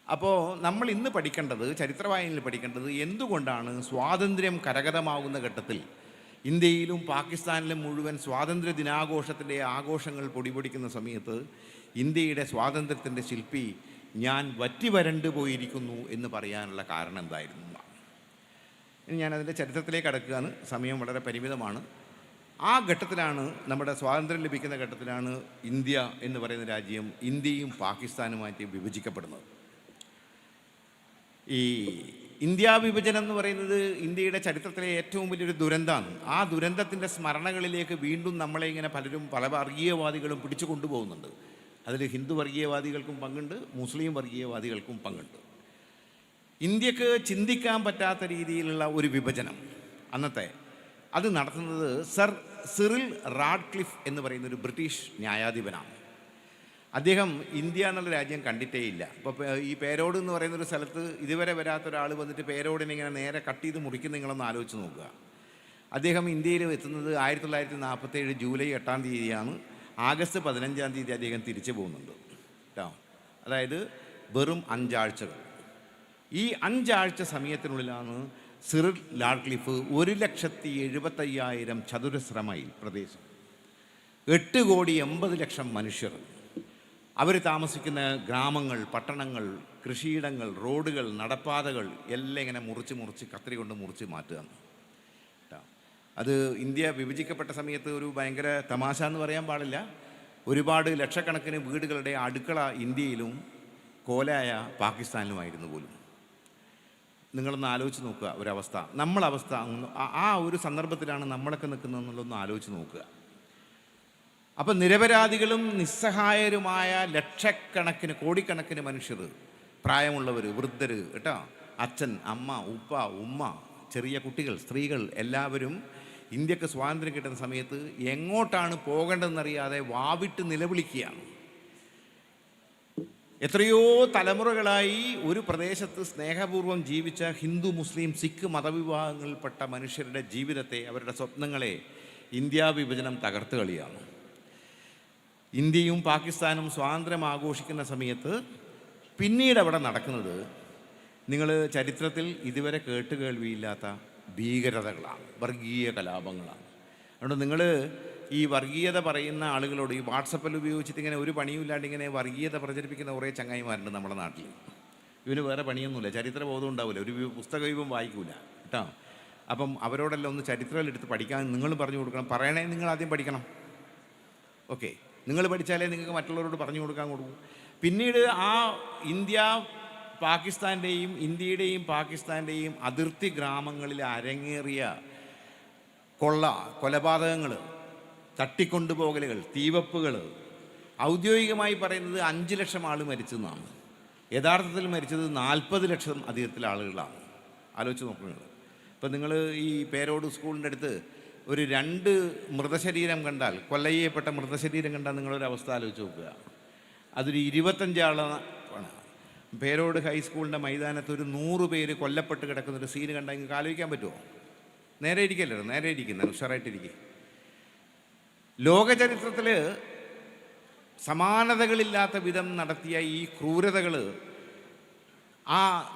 അപ്പോൾ നമ്മൾ ഇന്ന് പഠിക്കേണ്ടത്, ചരിത്രവായനയിൽ പഠിക്കേണ്ടത്, എന്തുകൊണ്ടാണ് സ്വാതന്ത്ര്യം കരഗതമാകുന്ന ഘട്ടത്തിൽ ഇന്ത്യയിലും പാകിസ്ഥാനിലും മുഴുവൻ സ്വാതന്ത്ര്യ ദിനാഘോഷത്തിൻ്റെ ആഘോഷങ്ങൾ പൊടിപൊടിക്കുന്ന സമയത്ത് ഇന്ത്യയുടെ സ്വാതന്ത്ര്യത്തിൻ്റെ ശില്പി ഞാൻ വറ്റി വരണ്ടു പോയിരിക്കുന്നു എന്ന് പറയാനുള്ള കാരണം എന്തായിരുന്നു? ഇനി ഞാനതിൻ്റെ ചരിത്രത്തിലേക്ക് കടക്കുകയാണ്, സമയം വളരെ പരിമിതമാണ്. ആ ഘട്ടത്തിലാണ്, നമ്മുടെ സ്വാതന്ത്ര്യം ലഭിക്കുന്ന ഘട്ടത്തിലാണ് ഇന്ത്യ എന്ന് പറയുന്ന രാജ്യം ഇന്ത്യയും പാകിസ്ഥാനുമായിട്ട് വിഭജിക്കപ്പെടുന്നത്. ഈ ഇന്ത്യ വിഭജനം എന്ന് പറയുന്നത് ഇന്ത്യയുടെ ചരിത്രത്തിലെ ഏറ്റവും വലിയൊരു ദുരന്തമാണ്. ആ ദുരന്തത്തിൻ്റെ സ്മരണകളിലേക്ക് വീണ്ടും നമ്മളെ ഇങ്ങനെ പല വർഗീയവാദികളും പിടിച്ചു കൊണ്ടുപോകുന്നുണ്ട്. അതിൽ ഹിന്ദു വർഗീയവാദികൾക്കും പങ്കുണ്ട്, മുസ്ലിം വർഗീയവാദികൾക്കും പങ്കുണ്ട്. ഇന്ത്യക്ക് ചിന്തിക്കാൻ പറ്റാത്ത രീതിയിലുള്ള ഒരു വിഭജനം അന്നത്തെ അത് നടത്തുന്നത് സർ സിറിൽ റാഡ്ക്ലിഫ് എന്ന് പറയുന്ന ഒരു ബ്രിട്ടീഷ് ന്യായാധിപനാണ്. അദ്ദേഹം ഇന്ത്യ എന്നുള്ള രാജ്യം കണ്ടിട്ടേ ഇല്ല. ഇപ്പോൾ ഈ പേരോട് എന്ന് പറയുന്നൊരു സ്ഥലത്ത് ഇതുവരെ വരാത്ത ഒരാൾ വന്നിട്ട് പേരോടിനെ ഇങ്ങനെ നേരെ കട്ട് ചെയ്ത് മുറിക്കുന്ന നിങ്ങളൊന്ന് ആലോചിച്ച് നോക്കുക. അദ്ദേഹം ഇന്ത്യയിൽ എത്തുന്നത് 1947 ജൂലൈ 8-ാം തീയതിയാണ്. ആഗസ്റ്റ് 15-ാം തീയതി അദ്ദേഹം തിരിച്ചു പോകുന്നുണ്ട് കേട്ടോ. അതായത് വെറും 5 ആഴ്ചകൾ. ഈ 5 ആഴ്ച സമയത്തിനുള്ളിലാണ് സിറിൽ റാഡ്ക്ലിഫ് 1,70,75,000 ചതുരശ്ര മൈൽ പ്രദേശം, 8,80,00,000 മനുഷ്യർ, അവർ താമസിക്കുന്ന ഗ്രാമങ്ങൾ, പട്ടണങ്ങൾ, കൃഷിയിടങ്ങൾ, റോഡുകൾ, നടപ്പാതകൾ എല്ലാം ഇങ്ങനെ മുറിച്ച് കത്രി കൊണ്ട് മുറിച്ച് മാറ്റുകയാണ്. അത് ഇന്ത്യ വിഭജിക്കപ്പെട്ട സമയത്ത് ഒരു ഭയങ്കര തമാശ എന്ന് പറയാൻ പാടില്ല. ഒരുപാട് ലക്ഷക്കണക്കിന് വീടുകളുടെ അടുക്കള ഇന്ത്യയിലും കോലായ പാകിസ്ഥാനിലുമായിരുന്നു പോലും. നിങ്ങളൊന്ന് ആലോചിച്ച് നോക്കുക ഒരവസ്ഥ, നമ്മളവസ്ഥ ആ ഒരു സന്ദർഭത്തിലാണ് നമ്മളൊക്കെ നിൽക്കുന്നതെന്നുള്ളതൊന്ന് ആലോചിച്ച് നോക്കുക. അപ്പം നിരപരാധികളും നിസ്സഹായരുമായ ലക്ഷക്കണക്കിന് കോടിക്കണക്കിന് മനുഷ്യർ, പ്രായമുള്ളവർ, വൃദ്ധർ കേട്ടോ, അച്ഛൻ, അമ്മ, ഉപ്പ, ഉമ്മ, ചെറിയ കുട്ടികൾ, സ്ത്രീകൾ എല്ലാവരും ഇന്ത്യക്ക് സ്വാതന്ത്ര്യം കിട്ടുന്ന സമയത്ത് എങ്ങോട്ടാണ് പോകേണ്ടതെന്നറിയാതെ വാവിട്ട് നിലവിളിക്കുകയാണ്. എത്രയോ തലമുറകളായി ഒരു പ്രദേശത്ത് സ്നേഹപൂർവ്വം ജീവിച്ച ഹിന്ദു, മുസ്ലിം, സിഖ് മതവിഭാഗങ്ങളിൽപ്പെട്ട മനുഷ്യരുടെ ജീവിതത്തെ, അവരുടെ സ്വപ്നങ്ങളെ ഇന്ത്യ വിഭജനം തകർത്ത് കളിയാണ്. ഇന്ത്യയും പാകിസ്ഥാനും സ്വാതന്ത്ര്യം ആഘോഷിക്കുന്ന സമയത്ത് പിന്നീട് അവിടെ നടക്കുന്നത് നിങ്ങൾ ചരിത്രത്തിൽ ഇതുവരെ കേൾവിയില്ലാത്ത ഭീകരതകളാണ്, വർഗീയ കലാപങ്ങളാണ്. അതുകൊണ്ട് നിങ്ങൾ ഈ വർഗീയത പറയുന്ന ആളുകളോട് ഈ വാട്സപ്പിൽ ഉപയോഗിച്ചിട്ട് ഇങ്ങനെ ഒരു പണിയുമില്ലാണ്ട് ഇങ്ങനെ വർഗീയത പ്രചരിപ്പിക്കുന്ന കുറേ ചങ്ങായിമാരുണ്ട് നമ്മുടെ നാട്ടിൽ. ഇവന് വേറെ പണിയൊന്നുമില്ല, ചരിത്രബോധം ഉണ്ടാവില്ല, ഒരു പുസ്തകം ഇവൻ വായിക്കൂല കേട്ടോ. അപ്പം അവരോടെല്ലാം ഒന്ന് ചരിത്രം എടുത്ത് പഠിക്കാൻ നിങ്ങൾ പറഞ്ഞു കൊടുക്കണം. പറയണേ നിങ്ങൾ ആദ്യം പഠിക്കണം. ഓക്കെ, നിങ്ങൾ പഠിച്ചാലേ നിങ്ങൾക്ക് മറ്റുള്ളവരോട് പറഞ്ഞു കൊടുക്കാൻ കൊടുക്കും. പിന്നീട് ആ ഇന്ത്യയുടെയും പാകിസ്ഥാൻ്റെയും അതിർത്തി ഗ്രാമങ്ങളിൽ അരങ്ങേറിയ കൊലപാതകങ്ങൾ, തട്ടിക്കൊണ്ടുപോകലുകൾ, തീവപ്പുകൾ. ഔദ്യോഗികമായി പറയുന്നത് 5 ലക്ഷം ആൾ മരിച്ചെന്നാണ്. യഥാർത്ഥത്തിൽ മരിച്ചത് 40 ലക്ഷം അധികത്തിൽ ആളുകളാണ്. ആലോചിച്ച് നോക്കുന്നത്. ഇപ്പം നിങ്ങൾ ഈ പേരോട് സ്കൂളിൻ്റെ അടുത്ത് ഒരു 2 മൃതശരീരം കണ്ടാൽ, കൊല്ലയ്യപ്പെട്ട മൃതശരീരം കണ്ടാൽ നിങ്ങളൊരു അവസ്ഥ ആലോചിച്ച് നോക്കുക. അതൊരു 25 ആളാണ്. പേരോട് ഹൈസ്കൂളിൻ്റെ മൈതാനത്ത് ഒരു 100 പേര് കൊല്ലപ്പെട്ട് കിടക്കുന്നൊരു സീന് കണ്ടാൽ നിങ്ങൾക്ക് ആലോചിക്കാൻ പറ്റുമോ? നേരെ ഇരിക്കല്ലോ, നേരെ ഇരിക്കുന്ന ഉഷാറായിട്ടിരിക്കുക. ലോകചരിത്രത്തിൽ സമാനതകളില്ലാത്ത വിധം നടത്തിയ ഈ ക്രൂരതകൾ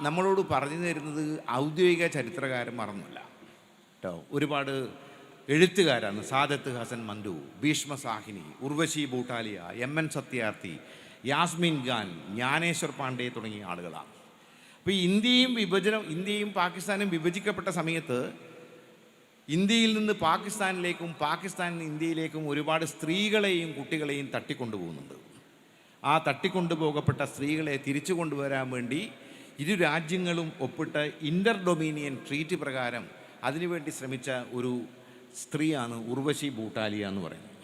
നമ്മളോട് പറഞ്ഞു തരുന്നത് ഔദ്യോഗിക ചരിത്രകാരൻ മറന്നില്ല കേട്ടോ. ഒരുപാട് എഴുത്തുകാരാണ്. സാദത്ത് ഹസൻ മന്ദു, ഭീഷ്മ സാഹിനി, ഉർവശി ഭൂട്ടാലിയ, MN സത്യാർത്ഥി, യാസ്മിൻ ഖാൻ, ജ്ഞാനേശ്വർ പാണ്ഡെ തുടങ്ങിയ ആളുകളാണ്. അപ്പോൾ ഇന്ത്യയും പാകിസ്ഥാനും വിഭജിക്കപ്പെട്ട സമയത്ത് ഇന്ത്യയിൽ നിന്ന് പാകിസ്ഥാനിലേക്കും പാകിസ്ഥാനിൽ നിന്ന് ഇന്ത്യയിലേക്കും ഒരുപാട് സ്ത്രീകളെയും കുട്ടികളെയും തട്ടിക്കൊണ്ടുപോകുന്നുണ്ട്. ആ തട്ടിക്കൊണ്ടുപോകപ്പെട്ട സ്ത്രീകളെ തിരിച്ചു കൊണ്ടുവരാൻ വേണ്ടി ഇരു രാജ്യങ്ങളും ഒപ്പിട്ട ഇൻ്റർ ഡൊമീനിയൻ ട്രീറ്റ് പ്രകാരം അതിനുവേണ്ടി ശ്രമിച്ച ഒരു സ്ത്രീയാണ് ഉർവശി ഭൂട്ടാലിയ എന്ന് പറയുന്നത്.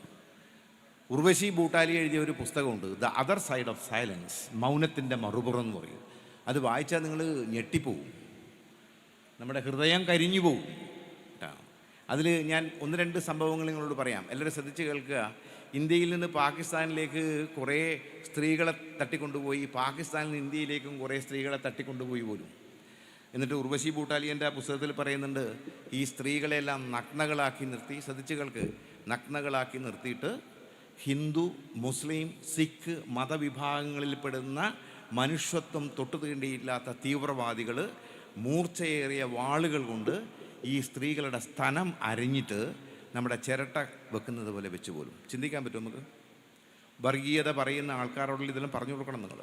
ഉർവശി ഭൂട്ടാലിയ എഴുതിയ ഒരു പുസ്തകമുണ്ട്, the other side of silence, മൗനത്തിൻ്റെ മറുപുറം എന്ന് പറയും. അത് വായിച്ചാൽ നിങ്ങൾ ഞെട്ടിപ്പോവും, നമ്മുടെ ഹൃദയം കരിഞ്ഞു പോവും. അതിൽ ഞാൻ 1-2 സംഭവങ്ങൾ നിങ്ങളോട് പറയാം, എല്ലാവരും ശ്രദ്ധിച്ച് കേൾക്കുക. ഇന്ത്യയിൽ നിന്ന് പാകിസ്ഥാനിലേക്ക് കുറേ സ്ത്രീകളെ തട്ടിക്കൊണ്ടുപോയി, പാകിസ്ഥാനിൽ നിന്ന് ഇന്ത്യയിലേക്കും കുറേ സ്ത്രീകളെ തട്ടിക്കൊണ്ടുപോയി പോലും. എന്നിട്ട് ഉർവശി ഭൂട്ടാലിയൻ്റെ ആ പുസ്തകത്തിൽ പറയുന്നുണ്ട്, ഈ സ്ത്രീകളെല്ലാം നഗ്നകളാക്കി നിർത്തി, ശ്രദ്ധിച്ച് കേൾക്ക്, നഗ്നകളാക്കി നിർത്തിയിട്ട് ഹിന്ദു, മുസ്ലിം, സിഖ് മതവിഭാഗങ്ങളിൽപ്പെടുന്ന മനുഷ്യത്വം തൊട്ടു തീണ്ടിയില്ലാത്ത തീവ്രവാദികൾ മൂർച്ചയേറിയ വാളുകൾ കൊണ്ട് ഈ സ്ത്രീകളുടെ സ്തനം അരിഞ്ഞിട്ട് നമ്മുടെ ചിരട്ട വെക്കുന്നത് പോലെ വെച്ച് പോലും. ചിന്തിക്കാൻ പറ്റും നമുക്ക്? വർഗീയത പറയുന്ന ആൾക്കാരോട് ഇതെല്ലാം പറഞ്ഞു കൊടുക്കണം നിങ്ങൾ.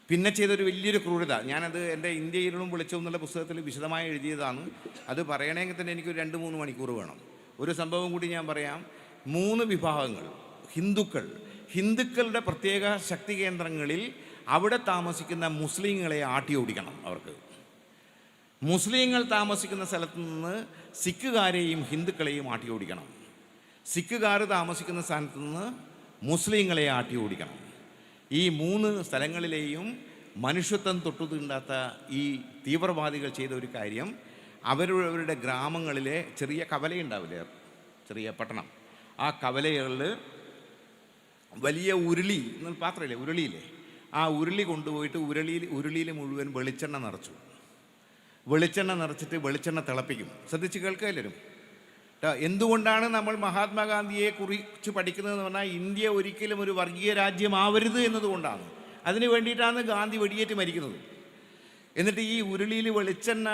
പിന്നെ ചെയ്തൊരു വലിയൊരു ക്രൂരത, ഞാനത് എൻ്റെ ഇന്ത്യയിലും വിളിച്ചു എന്നുള്ള പുസ്തകത്തിൽ വിശദമായി എഴുതിയതാണ്. അത് പറയണമെങ്കിൽ തന്നെ എനിക്കൊരു 2-3 മണിക്കൂർ വേണം. ഒരു സംഭവം കൂടി ഞാൻ പറയാം. 3 വിഭാഗങ്ങൾ ഹിന്ദുക്കളുടെ പ്രത്യേക ശക്തി കേന്ദ്രങ്ങളിൽ അവിടെ താമസിക്കുന്ന മുസ്ലിങ്ങളെ ആട്ടി ഓടിക്കണം. അവർക്ക് മുസ്ലിങ്ങൾ താമസിക്കുന്ന സ്ഥലത്ത് നിന്ന് സിഖുകാരെയും ഹിന്ദുക്കളെയും ആട്ടി ഓടിക്കണം. സിഖുകാർ താമസിക്കുന്ന സ്ഥലത്ത് നിന്ന് മുസ്ലിങ്ങളെ ആട്ടി ഓടിക്കണം. ഈ 3 സ്ഥലങ്ങളിലെയും മനുഷ്യത്വം തൊട്ടു തീണ്ടാത്ത ഈ തീവ്രവാദികൾ ചെയ്ത ഒരു കാര്യം, അവരുടെ ഗ്രാമങ്ങളിലെ ചെറിയ കവലയുണ്ടാവില്ലേ, ചെറിയ പട്ടണം, ആ കവലകളിൽ വലിയ ഉരുളി പാത്രമില്ലേ, ഉരുളിയില്ലേ, ആ ഉരുളി കൊണ്ടുപോയിട്ട് ഉരുളിയിൽ മുഴുവൻ വെളിച്ചെണ്ണ നിറച്ചു. വെളിച്ചെണ്ണ നിറച്ചിട്ട് വെളിച്ചെണ്ണ തിളപ്പിക്കും. ശ്രദ്ധിച്ച് കേൾക്കുക എല്ലാവരും. എന്തുകൊണ്ടാണ് നമ്മൾ മഹാത്മാഗാന്ധിയെ കുറിച്ച് പഠിക്കുന്നതെന്ന് പറഞ്ഞാൽ, ഇന്ത്യ ഒരിക്കലും ഒരു വർഗീയ രാജ്യമാവരുത് എന്നതുകൊണ്ടാണ്. അതിന് വേണ്ടിയിട്ടാണ് ഗാന്ധി വെടിയേറ്റ് മരിക്കുന്നത്. എന്നിട്ട് ഈ ഉരുളിയിൽ വെളിച്ചെണ്ണ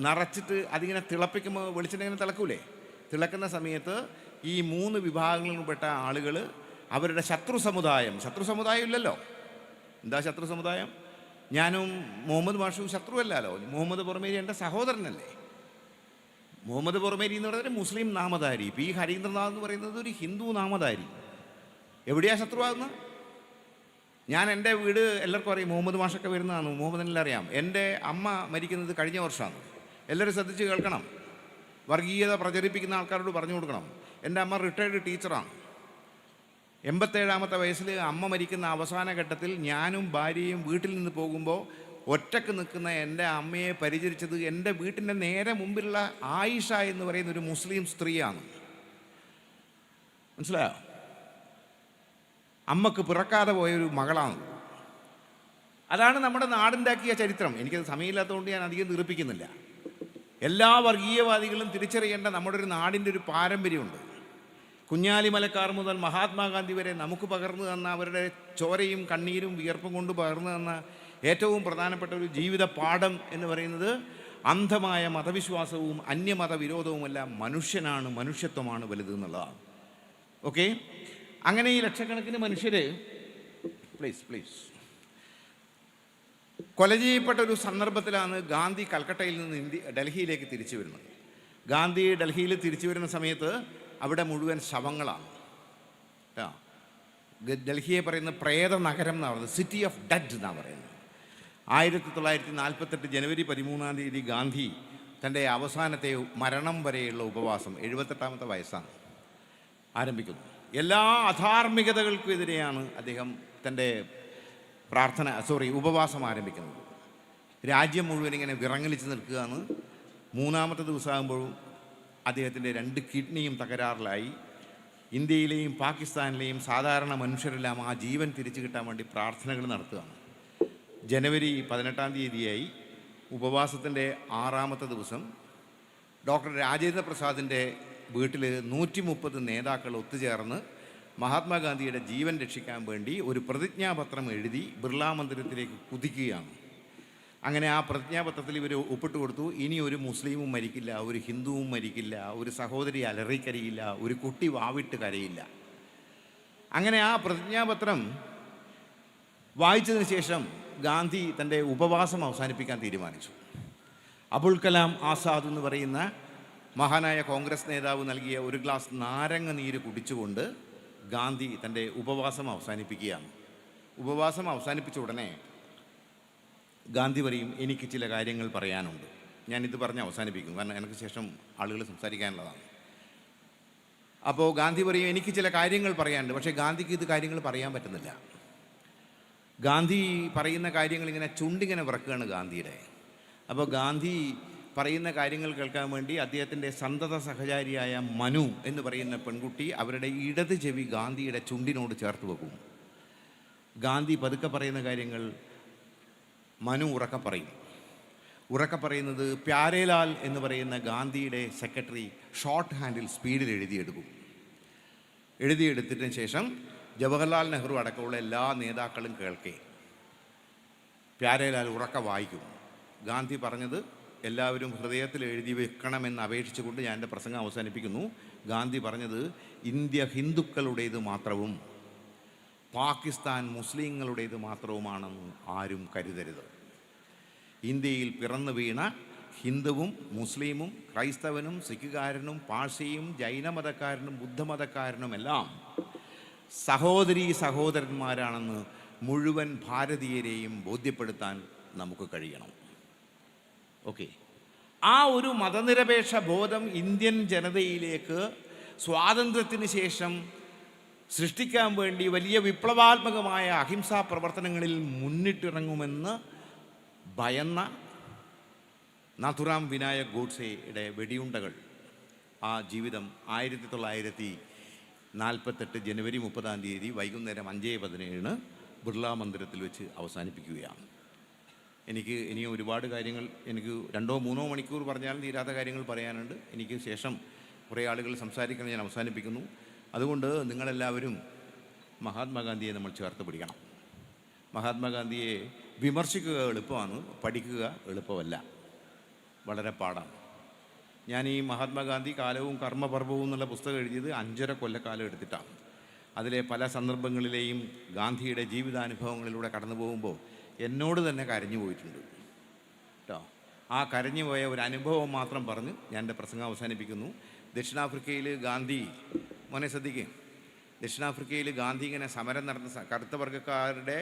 നിറച്ചിട്ട് അതിങ്ങനെ തിളപ്പിക്കുമ്പോൾ വെളിച്ചെണ്ണ ഇങ്ങനെ തിളക്കൂലേ? തിളക്കുന്ന സമയത്ത് ഈ 3 വിഭാഗങ്ങളിൽപ്പെട്ട ആളുകൾ അവരുടെ ശത്രു സമുദായം ഇല്ലല്ലോ. എന്താ ശത്രു സമുദായം? ഞാനും മുഹമ്മദ് മാഷും ശത്രുവല്ലല്ലോ. മുഹമ്മദ് പുറമേരി എൻ്റെ സഹോദരനല്ലേ. മുഹമ്മദ് പുറമേരി എന്ന് പറയുന്നത് മുസ്ലിം നാമധാരി. പി ഹരീന്ദ്രനാഥ് എന്ന് പറയുന്നത് ഒരു ഹിന്ദു നാമധാരി. എവിടെയാണ് ശത്രുവാകുന്നത്? ഞാൻ എൻ്റെ വീട് എല്ലാവർക്കും അറിയാം, മുഹമ്മദ് മാഷൊക്കെ വരുന്നതാണ്, മുഹമ്മദിനെല്ലാം അറിയാം. എൻ്റെ അമ്മ മരിക്കുന്നത് കഴിഞ്ഞ വർഷമാണ്. എല്ലാവരും ശ്രദ്ധിച്ച് കേൾക്കണം. വർഗീയത പ്രചരിപ്പിക്കുന്ന ആൾക്കാരോട് പറഞ്ഞു കൊടുക്കണം. എൻ്റെ അമ്മ റിട്ടയർഡ് ടീച്ചറാണ്. 87-ാമത്തെ വയസ്സിൽ അമ്മ മരിക്കുന്ന അവസാന ഘട്ടത്തിൽ ഞാനും ഭാര്യയും വീട്ടിൽ നിന്ന് പോകുമ്പോൾ ഒറ്റക്ക് നിൽക്കുന്ന എൻ്റെ അമ്മയെ പരിചരിച്ചത് എൻ്റെ വീട്ടിൻ്റെ നേരെ മുമ്പിലുള്ള ആയിഷ എന്ന് പറയുന്ന ഒരു മുസ്ലിം സ്ത്രീയാണ്. മനസ്സിലായോ? അമ്മക്ക് പിറക്കാതെ പോയൊരു മകളാണ്. അതാണ് നമ്മുടെ നാടുണ്ടാക്കിയ ചരിത്രം. എനിക്കത് സമയമില്ലാത്തതുകൊണ്ട് ഞാൻ അധികം തീർപ്പിക്കുന്നില്ല. എല്ലാ വർഗീയവാദികളും തിരിച്ചറിയേണ്ട നമ്മുടെ ഒരു നാടിൻ്റെ ഒരു പാരമ്പര്യമുണ്ട്. കുഞ്ഞാലി മലക്കാർ മുതൽ മഹാത്മാഗാന്ധി വരെ നമുക്ക് പകർന്നു തന്ന, അവരുടെ ചോരയും കണ്ണീരും വിയർപ്പും കൊണ്ട് പകർന്നു തന്ന ഏറ്റവും പ്രധാനപ്പെട്ട ഒരു ജീവിത പാഠം എന്ന് പറയുന്നത് അന്ധമായ മതവിശ്വാസവും അന്യമത വിരോധവുമല്ല, മനുഷ്യത്വമാണ് വലുത് എന്നുള്ളതാണ്. ഓക്കെ, അങ്ങനെ ഈ ലക്ഷക്കണക്കിന് മനുഷ്യർ പ്ലീസ് കൊല ചെയ്യപ്പെട്ട ഒരു സന്ദർഭത്തിലാണ് ഗാന്ധി കൽക്കട്ടയിൽ നിന്ന് ഡൽഹിയിലേക്ക് തിരിച്ചു വരുന്നത്. ഗാന്ധി ഡൽഹിയിൽ തിരിച്ചു വരുന്ന സമയത്ത് അവിടെ മുഴുവൻ ശവങ്ങളാണ്. ഡൽഹിയെ പറയുന്ന പ്രേത നഗരം എന്നാണ് പറയുന്നത്, സിറ്റി ഓഫ് ഡെഡ് എന്നാണ് പറയുന്നത്. 1948 ജനുവരി 13-ാം തീയതി ഗാന്ധി തൻ്റെ അവസാനത്തെ മരണം വരെയുള്ള ഉപവാസം 78ാമത്തെ വയസ്സാണ് ആരംഭിക്കുന്നു. എല്ലാ അധാർമികതകൾക്കുമെതിരെയാണ് അദ്ദേഹം തൻ്റെ ഉപവാസം ആരംഭിക്കുന്നത്. രാജ്യം മുഴുവൻ ഇങ്ങനെ വിറങ്ങലിച്ച് നിൽക്കുകയാണ്. 3ാമത്തെ ദിവസമാകുമ്പോഴും അദ്ദേഹത്തിൻ്റെ 2 കിഡ്നിയും തകരാറിലായി. ഇന്ത്യയിലെയും പാകിസ്ഥാനിലെയും സാധാരണ മനുഷ്യരെല്ലാം ആ ജീവൻ തിരിച്ചു കിട്ടാൻ വേണ്ടി പ്രാർത്ഥനകൾ നടത്തുകയാണ്. ജനുവരി 18-ാം തീയതിയായി. ഉപവാസത്തിൻ്റെ 6ാമത്തെ ദിവസം ഡോക്ടർ രാജേന്ദ്ര പ്രസാദിൻ്റെ വീട്ടിൽ 130 നേതാക്കൾ ഒത്തുചേർന്ന് മഹാത്മാഗാന്ധിയുടെ ജീവൻ രക്ഷിക്കാൻ വേണ്ടി ഒരു പ്രതിജ്ഞാപത്രം എഴുതി ബിർളാ മന്ദിരത്തിലേക്ക് കുതിക്കുകയാണ്. അങ്ങനെ ആ പ്രതിജ്ഞാപത്രത്തിൽ ഇവർ ഒപ്പിട്ട് കൊടുത്തു, ഇനി ഒരു മുസ്ലിമും മരിക്കില്ല, ഒരു ഹിന്ദുവും മരിക്കില്ല, ഒരു സഹോദരി അലറിക്കരിയില്ല, ഒരു കുട്ടി വാവിട്ട് കരയില്ല. അങ്ങനെ ആ പ്രതിജ്ഞാപത്രം വായിച്ചതിന് ശേഷം ഗാന്ധി തൻ്റെ ഉപവാസം അവസാനിപ്പിക്കാൻ തീരുമാനിച്ചു. അബുൽ കലാം ആസാദ് എന്ന് പറയുന്ന മഹാനായ കോൺഗ്രസ് നേതാവ് നൽകിയ ഒരു ഗ്ലാസ് നാരങ്ങ നീര് കുടിച്ചുകൊണ്ട് ഗാന്ധി തൻ്റെ ഉപവാസം അവസാനിപ്പിക്കുകയാണ്. ഉപവാസം അവസാനിപ്പിച്ച ഉടനെ ഗാന്ധി പറയും, എനിക്ക് ചില കാര്യങ്ങൾ പറയാനുണ്ട്. ഞാനിത് പറഞ്ഞ് അവസാനിപ്പിക്കും, കാരണം എനിക്ക് ശേഷം ആളുകൾ സംസാരിക്കാനുള്ളതാണ്. അപ്പോൾ ഗാന്ധി പറയും, എനിക്ക് ചില കാര്യങ്ങൾ പറയാനുണ്ട്. പക്ഷേ ഗാന്ധിക്ക് ഇത് കാര്യങ്ങൾ പറയാൻ പറ്റുന്നില്ല. ഗാന്ധി പറയുന്ന കാര്യങ്ങൾ ഇങ്ങനെ ചുണ്ടിങ്ങനെ വിറക്കുകയാണ് ഗാന്ധിയുടെ. അപ്പോൾ ഗാന്ധി പറയുന്ന കാര്യങ്ങൾ കേൾക്കാൻ വേണ്ടി അദ്ദേഹത്തിൻ്റെ സന്തത സഹചാരിയായ മനു എന്ന് പറയുന്ന പെൺകുട്ടി അവരുടെ ഇടത് ചെവി ഗാന്ധിയുടെ ചുണ്ടിനോട് ചേർത്ത് വെക്കും. ഗാന്ധി പതുക്കെ പറയുന്ന കാര്യങ്ങൾ മനു ഉറക്കെ പറയും. ഉറക്കെ പറയുന്നത് പ്യാരേലാൽ എന്ന് പറയുന്ന ഗാന്ധിയുടെ സെക്രട്ടറി ഷോർട്ട് ഹാൻഡിൽ സ്പീഡിൽ എഴുതിയെടുത്തതിന് ശേഷം ജവഹർലാൽ നെഹ്റു അടക്കമുള്ള എല്ലാ നേതാക്കളും കേൾക്കെ പ്യാരേലാൽ ഉറക്കെ വായിക്കും. ഗാന്ധി പറഞ്ഞത് എല്ലാവരും ഹൃദയത്തിൽ എഴുതി വെക്കണമെന്ന് അപേക്ഷിച്ചുകൊണ്ട് ഞാൻ എൻ്റെ പ്രസംഗം അവസാനിപ്പിക്കുന്നു. ഗാന്ധി പറഞ്ഞത്, ഇന്ത്യ ഹിന്ദുക്കളുടേത് മാത്രവും പാകിസ്ഥാൻ മുസ്ലിങ്ങളുടേത് മാത്രവുമാണെന്ന് ആരും കരുതരുത്. ഇന്ത്യയിൽ പിറന്നു വീണ ഹിന്ദുവും മുസ്ലിമും ക്രൈസ്തവനും സിഖുകാരനും പാഴ്സിയും ജൈനമതക്കാരനും ബുദ്ധമതക്കാരനുമെല്ലാം സഹോദരന്മാരാണെന്ന് മുഴുവൻ ഭാരതീയരെയും ബോധ്യപ്പെടുത്താൻ നമുക്ക് കഴിയണം. ഓക്കെ, ആ ഒരു മതനിരപേക്ഷ ബോധം ഇന്ത്യൻ ജനതയിലേക്ക് സ്വാതന്ത്ര്യത്തിന് ശേഷം സൃഷ്ടിക്കാൻ വേണ്ടി വലിയ വിപ്ലവാത്മകമായ അഹിംസാ പ്രവർത്തനങ്ങളിൽ മുന്നിട്ടിറങ്ങുമെന്ന് ഭയന്ന നാഥുറാം വിനായക് ഗോഡ്സെയുടെ വെടിയുണ്ടകൾ ആ ജീവിതം 1948 ജനുവരി 30-ാം തീയതി വൈകുന്നേരം 5:17 ബിർളാ മന്ദിരത്തിൽ വെച്ച് അവസാനിപ്പിക്കുകയാണ്. എനിക്ക് ഇനിയും ഒരുപാട് കാര്യങ്ങൾ, എനിക്ക് 2-3 മണിക്കൂർ പറഞ്ഞാലും തീരാത്ത കാര്യങ്ങൾ പറയാനുണ്ട്. എനിക്ക് ശേഷം കുറേ ആളുകൾ സംസാരിക്കണം. ഞാൻ അവസാനിപ്പിക്കുന്നു. അതുകൊണ്ട് നിങ്ങളെല്ലാവരും മഹാത്മാഗാന്ധിയെ നമ്മൾ ചേർത്ത് പിടിക്കണം. മഹാത്മാഗാന്ധിയെ വിമർശിക്കുക എളുപ്പമാണ്, പഠിക്കുക എളുപ്പമല്ല, വളരെ പാടാണ്. ഞാൻ ഈ മഹാത്മാഗാന്ധി കാലവും കർമ്മപർവവും എന്നുള്ള പുസ്തകം എഴുതിയത് 5.5 കൊല്ലക്കാലം എടുത്തിട്ടാണ്. അതിലെ പല സന്ദർഭങ്ങളിലെയും ഗാന്ധിയുടെ ജീവിതാനുഭവങ്ങളിലൂടെ കടന്നു പോകുമ്പോൾ എന്നോട് തന്നെ കരഞ്ഞു പോയിട്ടുണ്ട് കേട്ടോ. ആ കരഞ്ഞു പോയ ഒരു അനുഭവം മാത്രം പറഞ്ഞ് ഞാൻ എൻ്റെ പ്രസംഗം അവസാനിപ്പിക്കുന്നു. ദക്ഷിണാഫ്രിക്കയിൽ ഗാന്ധി, മോനെ ശ്രദ്ധിക്കുക, ദക്ഷിണാഫ്രിക്കയിൽ ഗാന്ധി ഇങ്ങനെ സമരം നടന്ന, കറുത്ത വർഗ്ഗക്കാരുടെ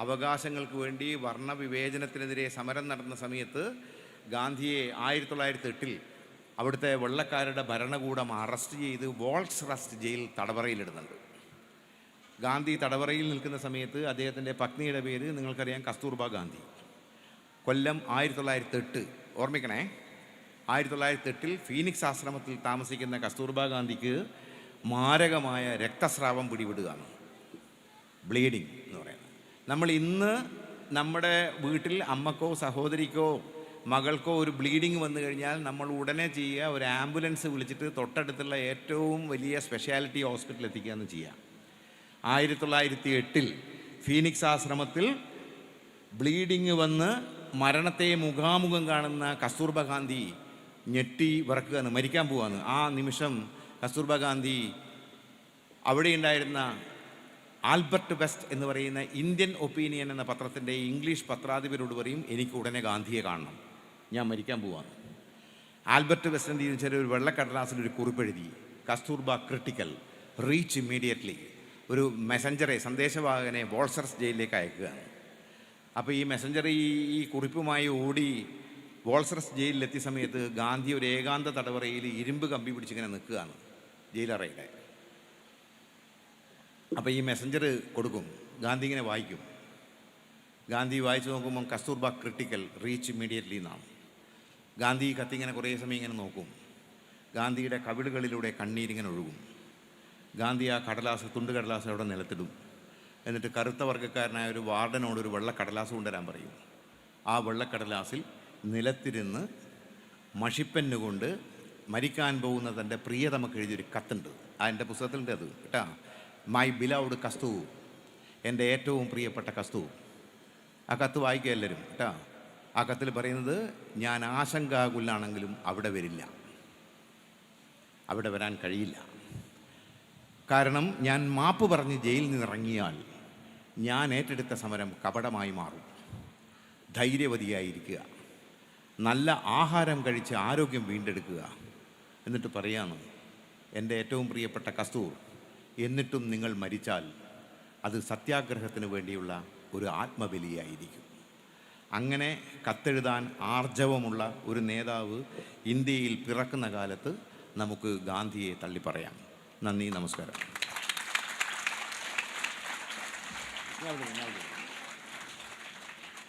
അവകാശങ്ങൾക്ക് വേണ്ടി വർണ്ണവിവേചനത്തിനെതിരെ സമരം നടന്ന സമയത്ത് ഗാന്ധിയെ 1908 അവിടുത്തെ വെള്ളക്കാരുടെ ഭരണകൂടം അറസ്റ്റ് ചെയ്ത് വോൾസ് റസ്റ്റ് ജയിൽ തടവറയിലിടുന്നുണ്ട്. ഗാന്ധി തടവറയിൽ നിൽക്കുന്ന സമയത്ത് അദ്ദേഹത്തിൻ്റെ പത്നിയുടെ പേര് നിങ്ങൾക്കറിയാം, കസ്തൂർബ ഗാന്ധി. കൊല്ലം 1908, ഓർമ്മിക്കണേ, 1908 ഫീനിക്സ് ആശ്രമത്തിൽ താമസിക്കുന്ന കസ്തൂർബ ഗാന്ധിക്ക് മാരകമായ രക്തസ്രാവം പിടിപെടുകയാണ്, ബ്ലീഡിങ് എന്ന് പറയുന്നത്. നമ്മൾ ഇന്ന് നമ്മുടെ വീട്ടിൽ അമ്മക്കോ സഹോദരിക്കോ മകൾക്കോ ഒരു ബ്ലീഡിങ് വന്നു കഴിഞ്ഞാൽ നമ്മൾ ഉടനെ ചെയ്യുക, ഒരു ആംബുലൻസ് വിളിച്ചിട്ട് തൊട്ടടുത്തുള്ള ഏറ്റവും വലിയ സ്പെഷ്യാലിറ്റി ഹോസ്പിറ്റലിൽ എത്തിക്കുകയെന്ന് ചെയ്യുക. 1908 ഫീനിക്സ് ആശ്രമത്തിൽ ബ്ലീഡിങ് വന്ന് മരണത്തെ മുഖാമുഖം കാണുന്ന കസ്തൂർബ ഗാന്ധി ഞെട്ടി വിറക്കുകയാണ്, മരിക്കാൻ പോവാണ്. ആ നിമിഷം കസ്തൂർബ ഗാന്ധി അവിടെ ഉണ്ടായിരുന്ന ആൽബർട്ട് വെസ്റ്റ് എന്ന് പറയുന്ന ഇന്ത്യൻ ഒപ്പീനിയൻ എന്ന പത്രത്തിൻ്റെ ഇംഗ്ലീഷ് പത്രാധിപരോട് പറയും, എനിക്ക് ഉടനെ ഗാന്ധിയെ കാണണം, ഞാൻ മരിക്കാൻ പോവാണ്. ആൽബർട്ട് വെസ്റ്റ് എന്ത് ചെയ്യുന്ന വെച്ചാൽ ഒരു വെള്ളക്കടലാസിൽ ഒരു കുറിപ്പെഴുതി, കസ്തൂർബ ക്രിട്ടിക്കൽ, റീച്ച് ഇമ്മീഡിയറ്റ്ലി. ഒരു മെസഞ്ചറെ, സന്ദേശവാഹകനെ വോൾസർസ് ജയിലിലേക്ക് അയക്കുകയാണ്. അപ്പോൾ ഈ മെസഞ്ചർ ഈ കുറിപ്പുമായി ഓടി വോൾസറസ് ജയിലിലെത്തിയ സമയത്ത് ഗാന്ധി ഒരു ഏകാന്ത തടവറയിൽ ഇരുമ്പ് കമ്പി പിടിച്ചിങ്ങനെ നിൽക്കുകയാണ് ജയിലറയുടെ. അപ്പോൾ ഈ മെസ്സഞ്ചർ കൊടുക്കും, ഗാന്ധി ഇങ്ങനെ വായിക്കും. ഗാന്ധി വായിച്ചു നോക്കുമ്പം കസ്തൂർബ ക്രിട്ടിക്കൽ റീച്ച് ഇമ്മീഡിയറ്റ്ലി എന്നാണ്. ഗാന്ധി ഈ കത്തി ഇങ്ങനെ കുറേ സമയം ഇങ്ങനെ നോക്കും. ഗാന്ധിയുടെ കവിളുകളിലൂടെ കണ്ണീരിങ്ങനെ ഒഴുകും. ഗാന്ധി ആ കടലാസ്, തുണ്ട് കടലാസ് അവിടെ നിലത്തിടും. എന്നിട്ട് കറുത്ത വർഗ്ഗക്കാരനായ ഒരു വാർഡനോട് ഒരു വെള്ളക്കടലാസ് കൊണ്ടുവരാൻ പറയും. ആ വെള്ളക്കടലാസിൽ നിലത്തിരുന്ന് മഷിപ്പെന്നുകൊണ്ട് മരിക്കാൻ പോകുന്ന തൻ്റെ പ്രിയതമക്ക് എഴുതിയൊരു കത്തുണ്ട്. എൻ്റെ പുസ്തകത്തിലുണ്ട് അത് കേട്ടാ. മൈ ബിലൗഡ് കസ്തു, എൻ്റെ ഏറ്റവും പ്രിയപ്പെട്ട കസ്തു. ആ കത്ത് വായിക്കുക എല്ലാവരും കേട്ടാ. ആ കത്തിൽ പറയുന്നത്, ഞാൻ ആശങ്കാകുലാണെങ്കിലും അവിടെ വരില്ല, അവിടെ വരാൻ കഴിയില്ല. കാരണം ഞാൻ മാപ്പ് പറഞ്ഞ് ജയിലിൽ നിന്നിറങ്ങിയാൽ ഞാൻ ഏറ്റെടുത്ത സമരം കപടമായി മാറും. ധൈര്യവതിയായിരിക്കുക, നല്ല ആഹാരം കഴിച്ച് ആരോഗ്യം വീണ്ടെടുക്കുക. എന്നിട്ട് പറയാണ്, എൻ്റെ ഏറ്റവും പ്രിയപ്പെട്ട കസ്തൂർ, എന്നിട്ടും നിങ്ങൾ മരിച്ചാൽ അത് സത്യാഗ്രഹത്തിന് വേണ്ടിയുള്ള ഒരു ആത്മബലിയായിരിക്കും. അങ്ങനെ കത്തെഴുതാൻ ആർജവമുള്ള ഒരു നേതാവ് ഇന്ത്യയിൽ പിറക്കുന്ന കാലത്ത് നമുക്ക് ഗാന്ധിയെ തള്ളിപ്പറയാം. നന്ദി, നമസ്കാരം.